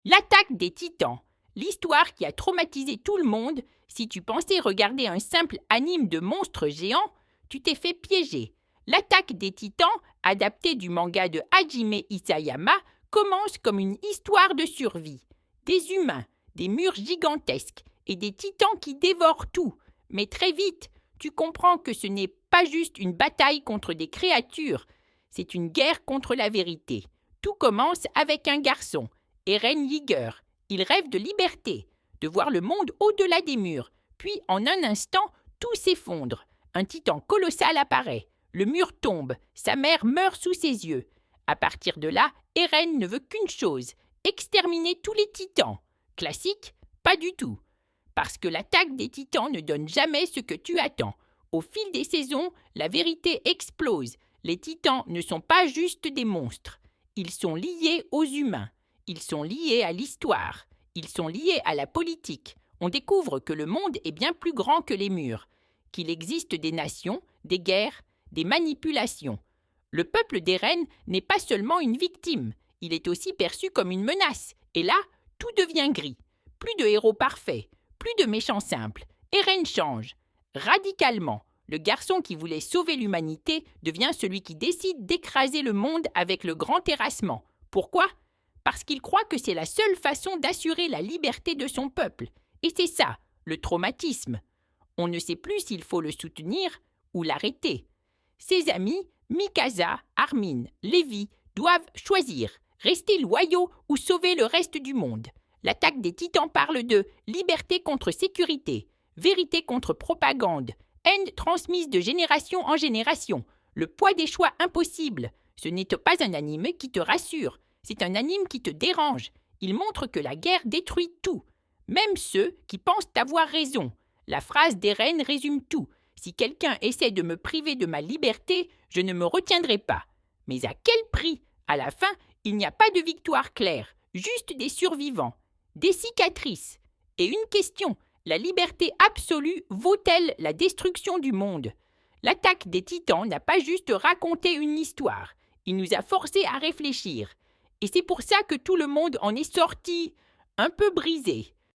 L'attaque des Titans, l'histoire qui a traumatisé tout le monde. Si tu pensais regarder un simple anime de monstres géants, tu t'es fait piéger. L'attaque des Titans, adaptée du manga de Hajime Isayama, commence comme une histoire de survie. Des humains, des murs gigantesques et des titans qui dévorent tout. Mais très vite, tu comprends que ce n'est pas juste une bataille contre des créatures, c'est une guerre contre la vérité. Tout commence avec un garçon, Eren Yeager. Il rêve de liberté, de voir le monde au-delà des murs. Puis, en un instant, tout s'effondre. Un titan colossal apparaît. Le mur tombe. Sa mère meurt sous ses yeux. À partir de là, Eren ne veut qu'une chose, exterminer tous les titans. Classique? Pas du tout. Parce que l'attaque des titans ne donne jamais ce que tu attends. Au fil des saisons, la vérité explose. Les titans ne sont pas juste des monstres. Ils sont liés aux humains. Ils sont liés à l'histoire. Ils sont liés à la politique. On découvre que le monde est bien plus grand que les murs, qu'il existe des nations, des guerres, des manipulations. Le peuple d'Eren n'est pas seulement une victime, il est aussi perçu comme une menace. Et là, tout devient gris. Plus de héros parfaits, plus de méchants simples. Eren change. Radicalement, le garçon qui voulait sauver l'humanité devient celui qui décide d'écraser le monde avec le grand terrassement. Pourquoi ? Parce qu'il croit que c'est la seule façon d'assurer la liberté de son peuple. Et c'est ça, le traumatisme. On ne sait plus s'il faut le soutenir ou l'arrêter. Ses amis, Mikasa, Armin, Levi, doivent choisir, rester loyaux ou sauver le reste du monde. L'attaque des titans parle de liberté contre sécurité, vérité contre propagande, haine transmise de génération en génération, le poids des choix impossibles. Ce n'est pas un anime qui te rassure, c'est un anime qui te dérange. Il montre que la guerre détruit tout, même ceux qui pensent avoir raison. La phrase d'Eren résume tout. Si quelqu'un essaie de me priver de ma liberté, je ne me retiendrai pas. Mais à quel prix ? À la fin, il n'y a pas de victoire claire, juste des survivants, des cicatrices. Et une question, la liberté absolue vaut-elle la destruction du monde ? L'attaque des titans n'a pas juste raconté une histoire, il nous a forcés à réfléchir. Et c'est pour ça que tout le monde en est sorti un peu brisé.